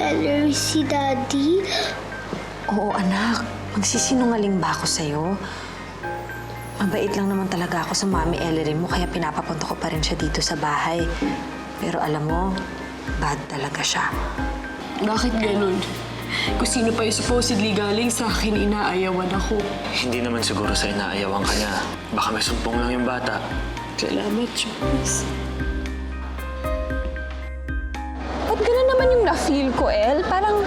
Ellery si Daddy? Oo, anak. Magsisinungaling ba ako sa'yo? Mabait lang naman talaga ako sa Mami Ellery mo, kaya pinapapunta ko pa rin siya dito sa bahay. Pero alam mo, bad talaga siya. Bakit ganun? Kung sino pa yung supposedly galing sa akin, inaayawan ako. Hindi naman siguro sa inaayawan ka niya. Baka may sumpong lang yung bata. Salamat, Jonas. Ba't gano'n naman yung na-feel ko, El? Parang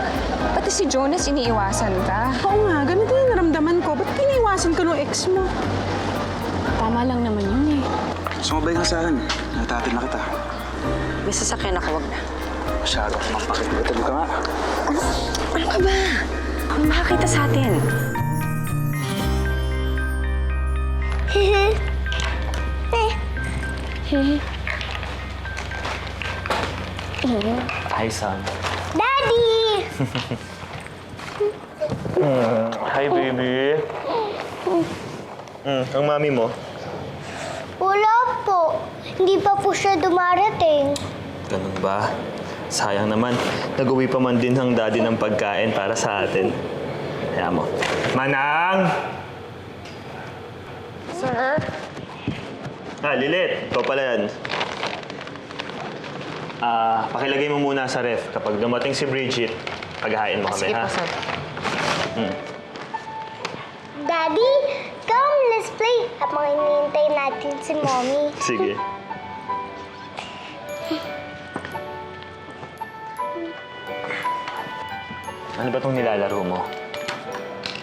pati si Jonas iniiwasan ka. Oo nga, ganito yung naramdaman ko. Ba't kiniwasan ka ng ex mo? Tama lang naman yun eh. Sumabay ka sa akin. Natatin na kita. May sasakyan ako, wag na. Masyado ka mapakit. Ito ka nga. Ano ka ba? Kung makakita sa atin. Hi, Sam. Daddy! Hi, baby. Ang mami mo? Wala po. Hindi pa po siya dumarating. Ganun ba? Sayang naman. Nag-uwi pa man din ang daddy ng pagkain para sa atin. Kaya mo. Manang! Sir? Lilit. Ikaw pala yan. Pakilagay mo muna sa ref. Kapag dumating si Bridget, paghahain mo kami, Sige ha? po, sir. Daddy, come, let's play. Habang hinihintay natin si Mommy. Sige. Ano ba itong nilalaro mo?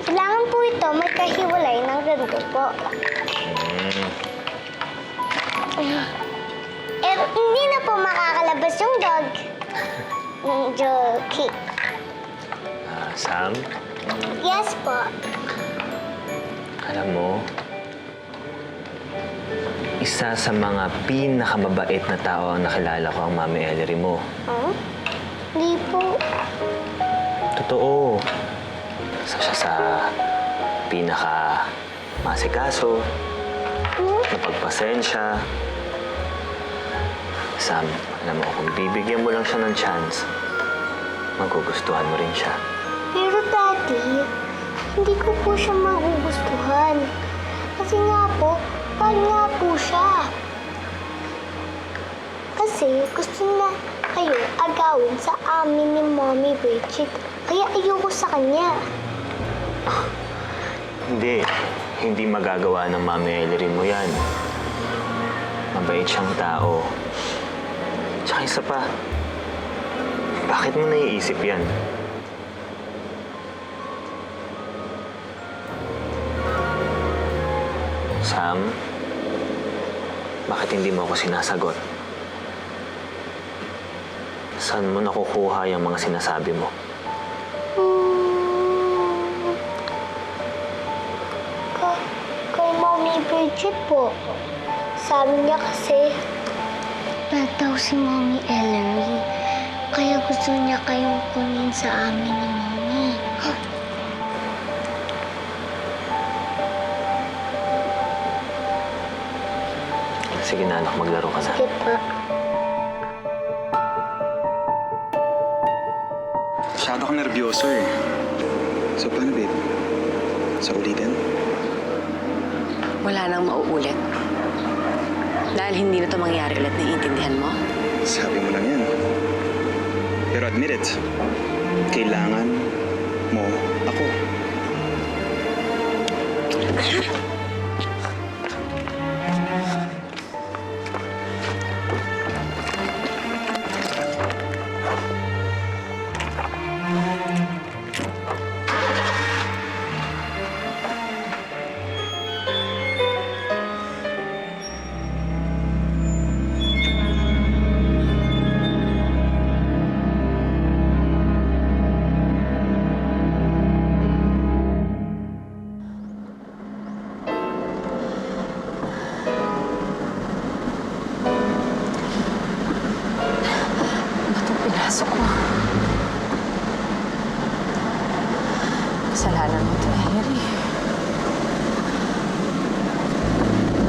Kailangan po ito magkahiwalay ng ganito po. Hindi na po makakalabas yung dog. Joke. Sam, Yes po. alam mo, isa sa mga pinakamabait na tao ang nakilala ko ang Mami Ellery mo. Huh? Hindi po. Totoo. Isa siya sa pinaka-masikaso, napagpasensya. Sam, alam mo, kung bibigyan mo lang siya ng chance, magugustuhan mo rin siya. Pero Daddy, hindi ko po siya magugustuhan. Kasi nga po, bad nga po siya. Kasi gusto na kayo agawin sa amin ni Mommy Bridget. Kaya ayoko sa kanya. Hindi magagawa ng Mami Ellery mo yan. Mabait siyang tao. Tsaka isa pa, bakit mo naiisip yan? Sam, bakit hindi mo ako sinasagot? Saan mo nakukuha yung mga sinasabi mo? Kay Mommy Bridget po. Sabi niya kasi, bad daw si Mommy Ellery. Kaya gusto niya kayong kunin sa amin ni Mommy. Sige na anak, maglaro ka na. Sige pa. Masyado ka nervyoso eh. So, paano, babe? Sa ulitin? Wala nang mauulit. Dahil hindi na ito mangyari ulit, naiintindihan mo? Sabi mo lang yan. Pero admit it. Kailangan mo ako. Pinasok mo. Kasalanan mo ito, Ellery.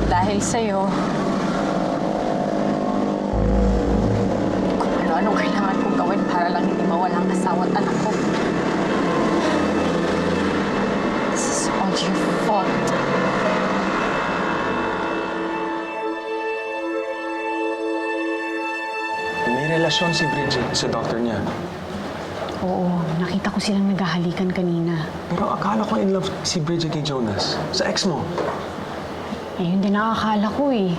Dahil sa'yo, kung ano-anong kailangan kong gawin para lang hindi mawalang asawa relasyon si Bridget sa doktor niya. Oo, nakita ko silang naghahalikan kanina. Pero akala ko in love si Bridget kay Jonas. Sa ex mo. Eh, yun din nakakala ko eh.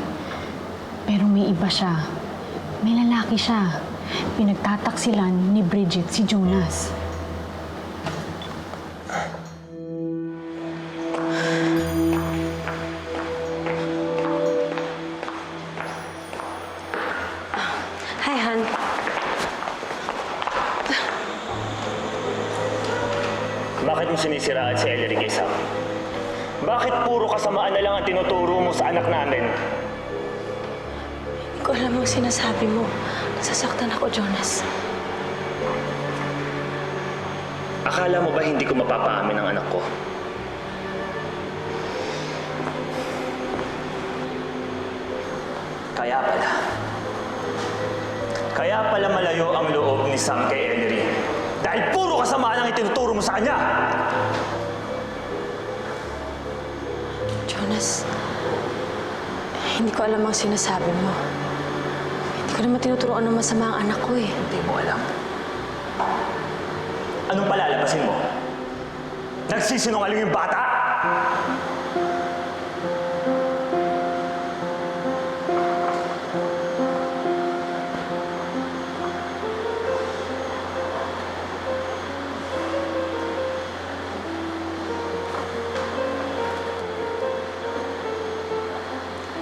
Pero may iba siya. May lalaki siya. Pinagtataksilan ni Bridget si Jonas. Hi, Han. Bakit mo sinisiraan si Ellery kay Sam? Bakit puro kasamaan na lang ang tinuturo mo sa anak namin? Hindi ko alam ang sinasabi mo. Nasasaktan ako, Jonas. Akala mo ba hindi ko mapapaamin ang anak ko? Kaya pala malayo ang loob ni Sam kay Ellery. Dahil puro kasamaan ang itinuturo mo sa kanya! Jonas, hindi ko alam ang sinasabi mo. Hindi ko naman tinuturoan ng masama ang anak ko eh. Hindi mo alam. Anong palalabasin mo? Nagsisinungaling yung bata?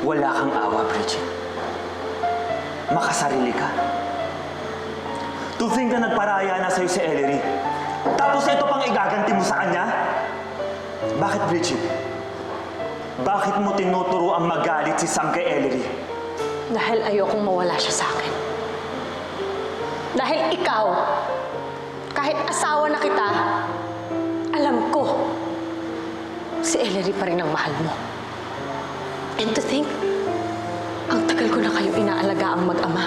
Wala kang awa, Bridget. Makasarili ka. To think na nagparaya na sa'yo si Ellery. Tapos ito pang igaganti mo sa kanya? Bakit, Bridget? Bakit mo tinuturo ang magalit si Sam kay Ellery? Dahil ayokong mawala siya sa akin. Dahil ikaw, kahit asawa na kita, alam ko, si Ellery pa rin ang mahal mo. And to think, ang tagal ko na kayo inaalaga ang mag-ama.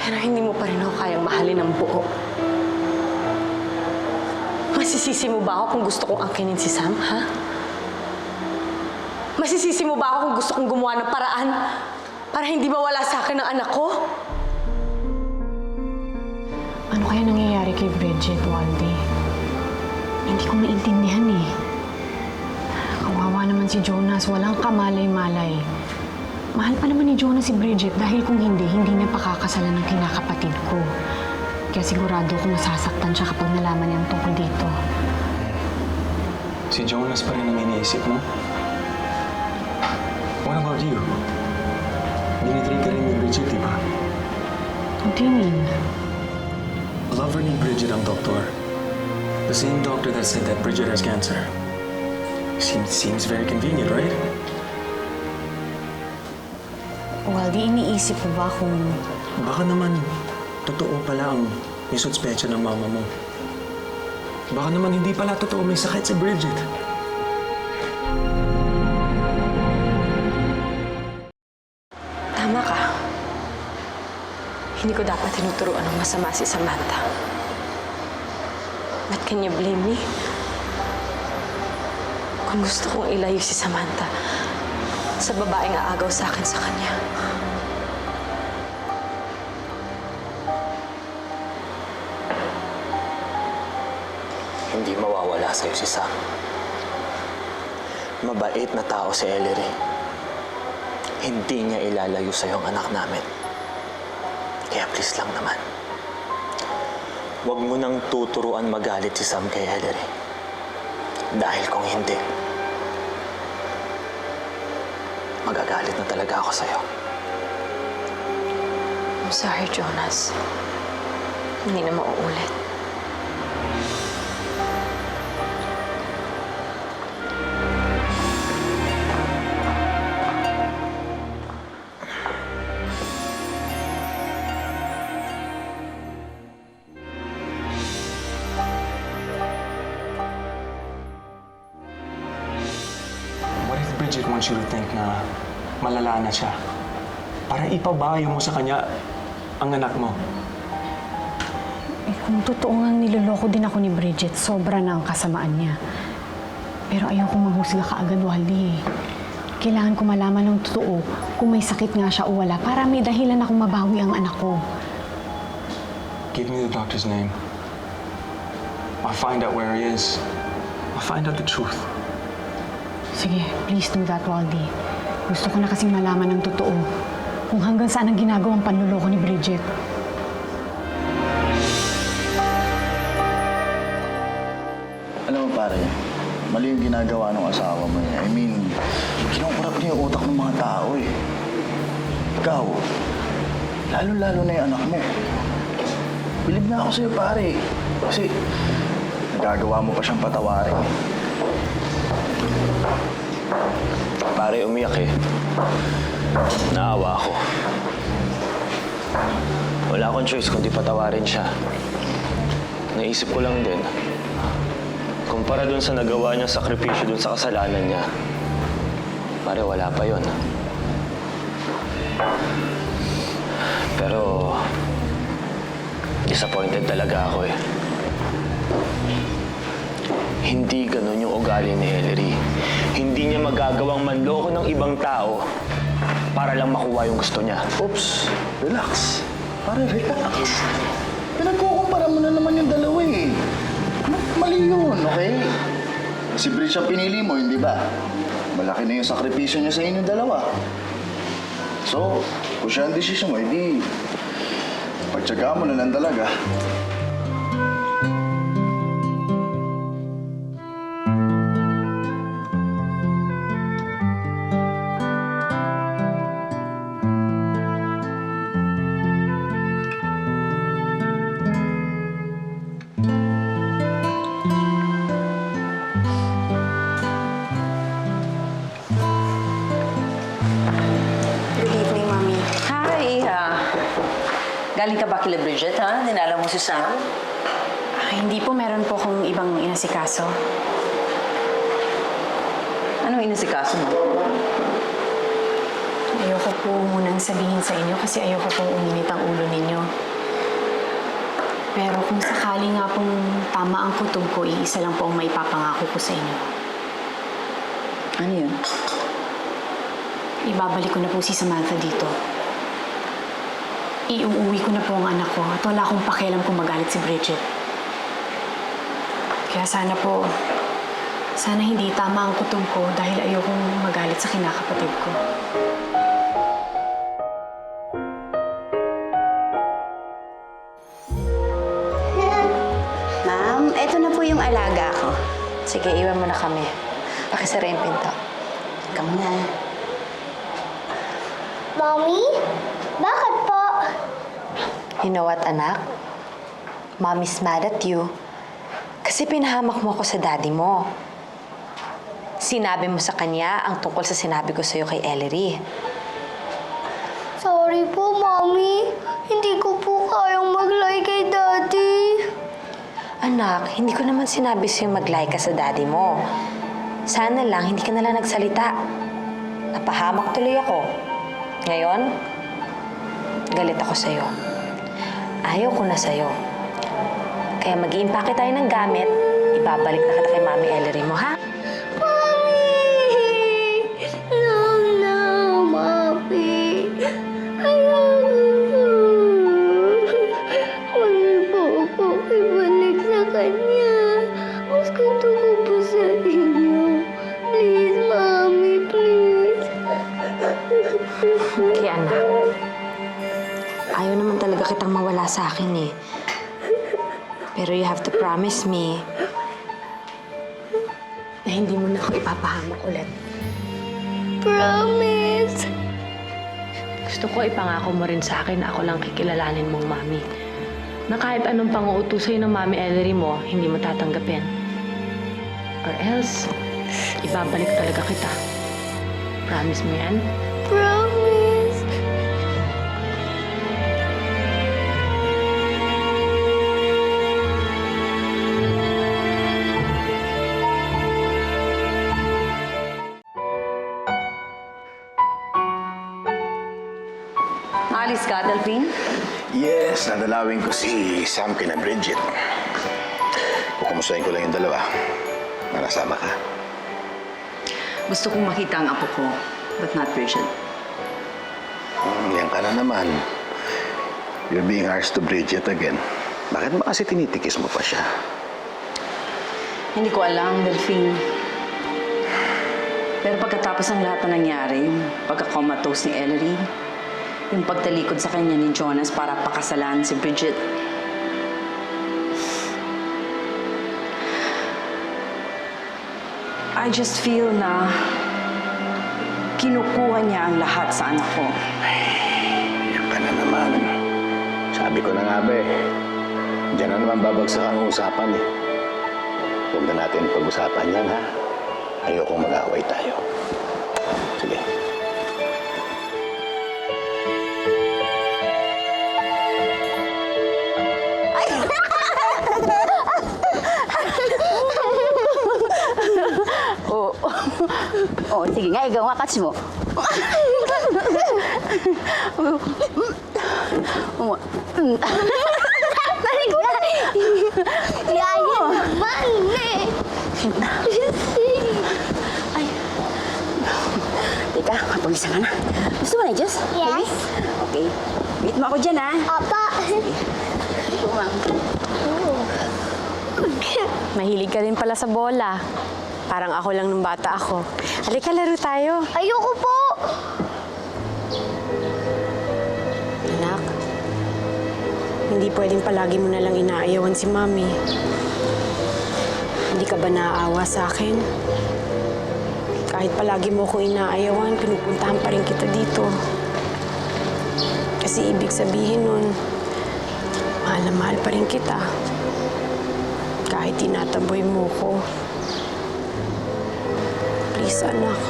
Pero hindi mo pa rin ako kayang mahalin ng buo. Masisisi mo ba ako kung gusto kong angkinin si Sam, ha? Masisisi mo ba ako kung gusto kong gumawa ng paraan para hindi mawala sa akin ang anak ko? Ano kaya nangyayari kay Bridget, Waldy? Hindi ko maintindihan eh. Kawawa naman si Jonas, walang kamalay-malay. Mahal pa naman ni Jonas si Bridget dahil kung hindi niya pakakasalan ng kinakapatid ko. Kaya sigurado ko masasaktan siya kapag nalaman niya ang tungkol dito. Si Jonas pa rin ang iniisip mo? What about you? Dinitry ka rin ni Bridget, di ba? What do you mean? Lover ni Bridget ang doktor. The same doctor that said that Bridget has cancer. Seems very convenient, right? Waldy, iniisip mo ba kung... Baka naman, totoo pala ang may suspetsya ng mama mo. Baka naman hindi pala totoo may sakit si Bridget. Tama ka. Hindi ko dapat tinuturuan ng masama si Samantha. But can you blame me? Kung gusto kong ilayo si Samantha sa babaeng aagaw sa akin sa kanya. Hindi mawawala sa'yo si Sam. Mabait na tao si Ellery. Hindi niya ilalayo sa'yo ang anak namin. Kaya please lang naman. Huwag mo nang tuturuan magalit si Sam kay Ellery. Dahil kung hindi, magagalit na talaga ako sa'yo. I'm sorry, Jonas. Hindi na mauulit. What if Bridget wants you to think na malala na siya? Para ipabayo mo sa kanya ang anak mo. Eh, kung totoo ngang niloloko din ako ni Bridget, sobra na ang kasamaan niya. Pero ayoko manghusga kaagad, Waldy. Kailangan ko malaman ng totoo kung may sakit nga siya o wala para may dahilan akong mabawi ang anak ko. Give me the doctor's name. I'll find out where he is. I'll find out the truth. Sige, please do that, Waldy. Gusto ko na kasing malaman ng totoo kung hanggang saan ang ginagawang panluloko ni Bridget. Alam mo pare, mali yung ginagawa ng asawa mo eh. I mean, kinukurap niya yung utak ng mga tao eh. Ikaw, lalo-lalo na yung anak mo. Bilib na ako sa'yo pare. Kasi nagagawa mo pa siyang patawarin eh. Pare, umiyak eh. Naawa ako. Wala akong choice kundi patawarin siya. Naisip ko lang din, kumpara dun sa nagawa niyang sakripisyo dun sa kasalanan niya, pare, wala pa yon. Pero, disappointed talaga ako eh. Hindi ganun yung ugali ni Ellery. Hindi niya magagawang manloko ng ibang tao para lang makuha yung gusto niya. Oops, relax. Pare, relax. Pinagkukumpara mo na naman yung dalawa eh. Mali yun, okay? Si Bridge ang pinili mo, hindi ba? Malaki na yung sakripisyo niya sa inyong dalawa. So, kung siya ang desisyon mo, hindi pagtsagaan mo na lang talaga. Good evening, Mami. Hi, galing ka ba kila Bridget, ha? Dinala mo si Sam? Hindi po, meron po akong ibang inasikaso. Anong inasikaso mo? Ayoko po munang sabihin sa inyo kasi ayoko pong uminit ang ulo ninyo. Pero kung sakali nga pong tama ang kutob ko, isa lang po ang maipapangako ko sa inyo. Ano yun? Ibabalik ko na po si Samantha dito. Iuuwi ko na po ang anak ko at wala akong pakialam kung magalit si Bridget. Kaya sana hindi tama ang kutob ko dahil ayokong magalit sa kinakapatid ko. Ma'am, eto na po yung alaga ko. Sige, iwan mo na kami. Pakisara yung pinto. Ikaw na. Mommy? Bakit po? You know what, anak? Mommy's mad at you. Kasi pinahamak mo ako sa daddy mo. Sinabi mo sa kanya ang tungkol sa sinabi ko sa'yo kay Ellery. Sorry po, Mommy. Hindi ko po kayang mag-lie kay Daddy. Anak, hindi ko naman sinabi sa'yo mag-lie ka sa daddy mo. Sana lang, hindi ka nalang nagsalita. Napahamak tuloy ako. Ngayon, galit ako sa'yo. Ayaw ko na sa'yo. Kaya mag-iimpake tayo ng gamit, ibabalik na kita kay Mami Ellery mo, ha? Mommy! No, Mommy. Ayoko po. Huwag niyo po ako ibalik sa kanya. Mas gusto ko po sa inyo. Please, Mommy, please. Okay, anak. Ayaw naman talaga kitang mawala sa akin, eh. Pero you have to promise me Na hindi mo na ako ipapahamak ulit. Promise. gusto ko ipangako mo rin sa akin na ako lang kikilalanin mong mami. Na kahit anong pang-uutos sa'yo ng Mami Ellery mo, hindi mo tatanggapin. Or else, ibabalik talaga kita. Promise mo yan? Promise. Alis ka, Delphine? Yes, nadalawin ko si Sam kina Bridget. Kukumustahin ko lang yung dalawa. Marasama ka. Gusto kong makita ang apo ko, but not Bridget. Yan ka na naman. You're being harsh to Bridget again. Bakit ba kasi tinitikis mo pa siya? Hindi ko alam, Delphine. Pero pagkatapos ng lahat na nangyari, yung pagka-comatose ni Ellery, yung pagtalikod sa kanya ni Jonas para pakasalan si Bridget, I just feel na kinukuha niya ang lahat sa anak ko. Yan ka na naman. Sabi ko na nga ba diyan na naman babagsak ang usapan Huwag na natin pag-usapan yan, ha? Ayokong mag-away tayo. Sige. Oh, sige nga, ikaw nga, catch mo. Yaya naman Ay. Teka, mapag-isa ka na. Gusto mo na, Diyos? Yes. Okay. Wait mo ako dyan, ha? Apa. Ito, ma'am. Mahilig ka rin pala sa bola. Parang ako lang nung bata ako. Halika, laro tayo. Ayoko po. Anak, hindi pwedeng palagi mo na lang inaayawan si Mami. Hindi ka ba naaawa sa akin? Kahit palagi mo akong inaayawan, pinupuntahan pa rin kita dito. Kasi ibig sabihin nun, mahal na mahal pa rin kita. Kahit tinataboy mo ko. Please, anak.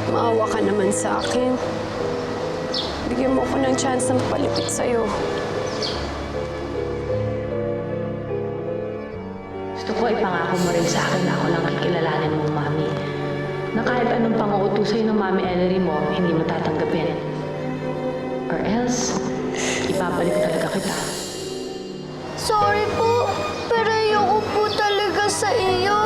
Maawa ka naman sa akin. Bigyan mo ko ng chance ng palipit sa'yo. Gusto ko ipangako mo rin sa akin na ako lang kikilalanin mo, Mami. Na kahit anong pang-uutos sa'yo ng Mami Ellery mo, hindi mo tatanggapin. Or else, ipapalik talaga kita. Sorry po, pero ayoko po talaga sa iyo.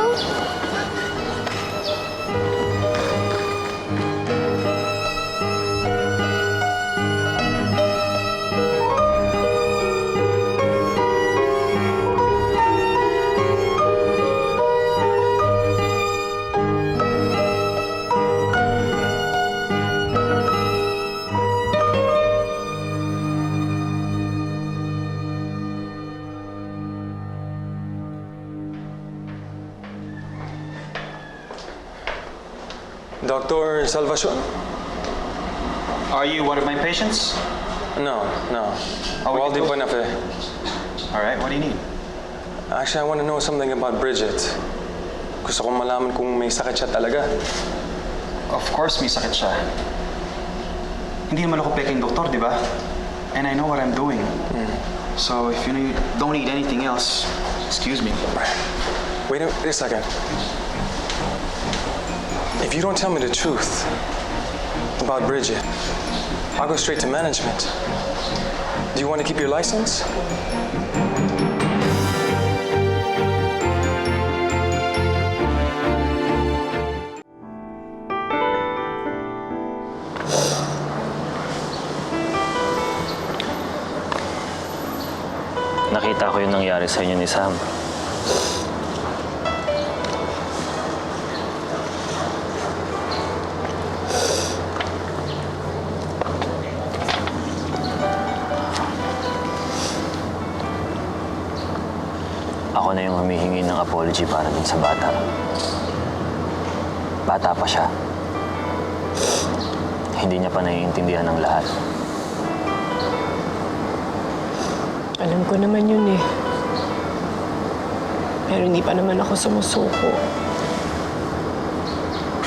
Dr. Salvacion? Are you one of my patients? No. Oh, we Waldi can go- Buenafe. All right, what do you need? Actually, I want to know something about Bridget. Gusto kong malaman kung may sakit siya talaga. Of course, may sakit siya. Hindi naman ako peking doktor, di ba? And I know what I'm doing. So if you don't need anything else, excuse me. Wait a second. If you don't tell me the truth about Bridget, I'll go straight to management. Do you want to keep your license? Nakita ko yung nangyari sa inyo ni Sam. Ako na yung humihingi ng apology para dun sa bata. Bata pa siya. Hindi niya pa naiintindihan ng lahat. Alam ko naman yun eh. Pero hindi pa naman ako sumusuko.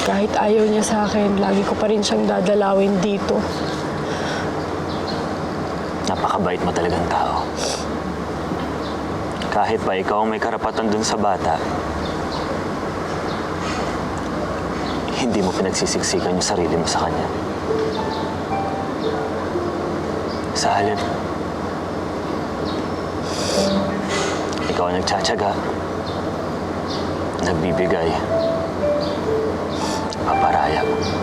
Kahit ayaw niya sa akin, lagi ko pa rin siyang dadalawin dito. Napakabait mo talagang tao. Kahit pa ikaw ang may karapatan dun sa bata, hindi mo pinagsisiksikan yung sarili mo sa kanya. Sa halip, ikaw ang nagtsatsaga, nagbibigay, maniwala.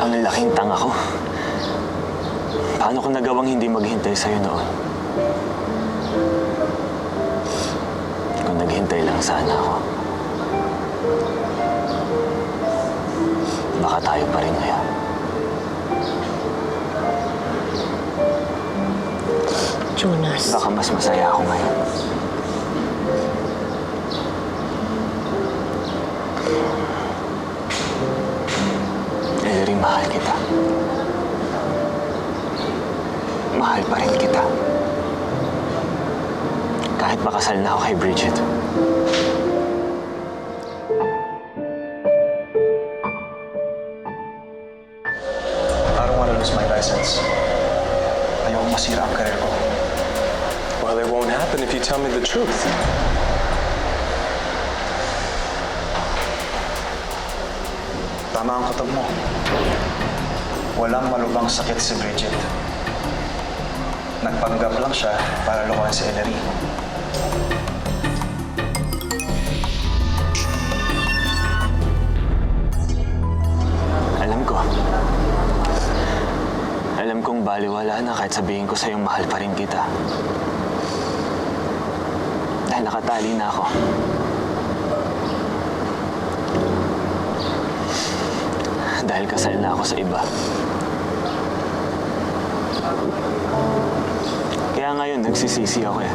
Ang laking tanga ko. Paano ko nagawang hindi maghintay sa'yo noon? Kung naghintay lang sana ako, baka tayo pa rin ngayon. Jonas. Baka mas masaya ako ngayon. Ellery, mahal kita. Mahal pa rin kita. Kahit makasal na ako kay Bridget. I don't want to lose my license. Ayoko masira ang karir ko. Well, it won't happen if you tell me the truth. Tama ang kutob mo. Walang malubhang sakit si Bridget. Nagpanggap lang siya para lokohan si Ellery. Alam ko. Alam kong baliwala na kahit sabihin ko sa'yo mahal pa rin kita. Dahil nakatali na ako. Dahil kasal na ako sa iba. Kaya ngayon, nagsisisi ako eh.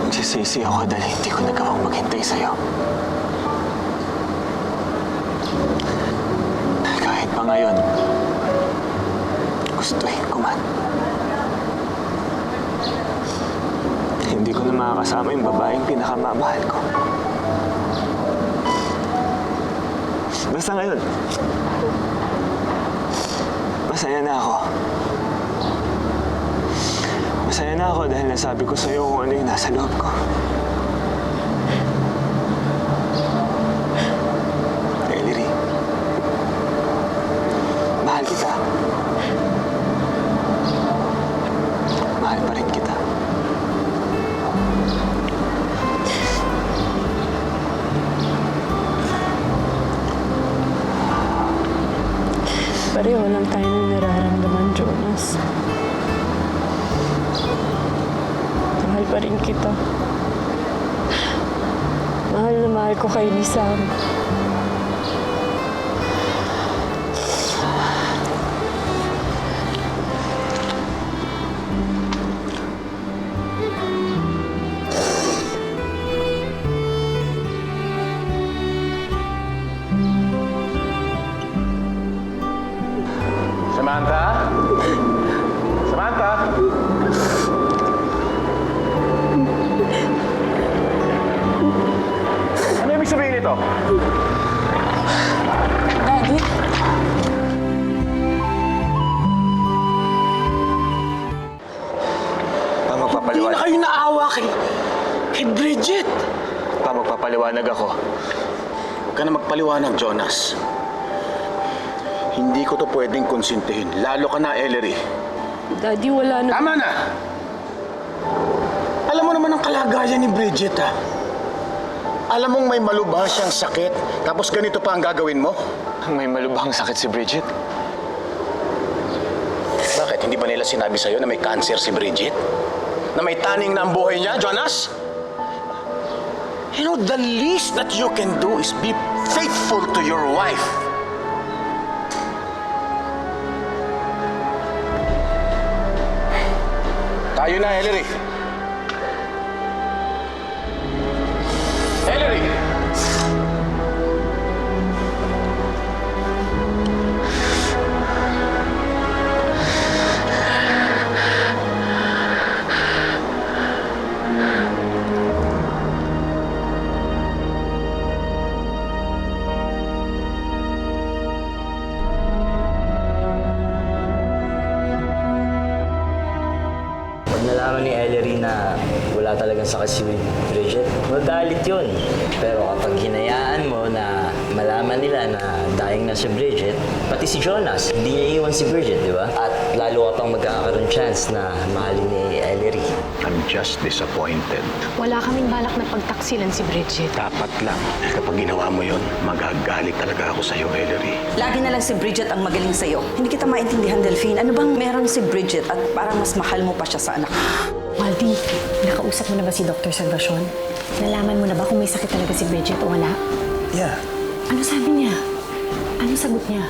Nagsisisi ako dahil hindi ko nagawang maghintay sa'yo. Kahit pa ngayon, gustuhin ko man. Hindi ko na makakasama yung babaeng pinakamamahal ko. Basta ngayon, masaya na ako. Masaya na ako dahil nasabi ko sa'yo kung ano yung nasa loob ko. Ellery, mahal kita. Mahal pa rin kita. Pareho lang tayo ng nararamdaman, Jonas. Mahal pa rin kita. Mahal na mahal ko kay Sam. Samantha? Samantha? Ano ibig sabihin nito? Daddy? Magpapaliwanag. Hindi na kayo naawa kay Bridget. Magpapaliwanag ako. Huwag ka na magpaliwanag, Jonas. Hindi ko to pwedeng konsintihin. Lalo ka na, Ellery. Daddy, wala na... Tama na! Alam mo naman ang kalagayan ni Bridget, ha? Alam mong may malubha siyang sakit, tapos ganito pa ang gagawin mo? May malubhang sakit si Bridget. Bakit? Hindi ba nila sinabi sa'yo na may cancer si Bridget? Na may taning na ang buhay niya, Jonas? You know, the least that you can do is be faithful to your wife. Tayo na, Ellery. Ellery! Nalaman ni Ellery na wala talagang sakit si Bridget, magalit yun. Pero kapag hinayaan mo na malaman nila na dying na si Bridget, pati si Jonas, hindi niya iwan si Bridget, di ba? At lalo ka pang magkakaroon chance na mahalin ni Ellery. I'm just disappointed. Wala kaming balak na pagtaksilan si Bridget. Dapat lang. Kapag ginawa mo yon, magagalit talaga ako sa'yo, Ellery. Lagi na lang si Bridget ang magaling sa'yo. Hindi kita maintindihan, Delphine. Ano bang meron si Bridget at parang mas mahal mo pa siya sa anak? Waldy, nakausap mo na ba si Dr. Salvacion? Nalaman mo na ba kung may sakit talaga si Bridget o wala? Yeah. Ano sabi niya? Ano sagot niya?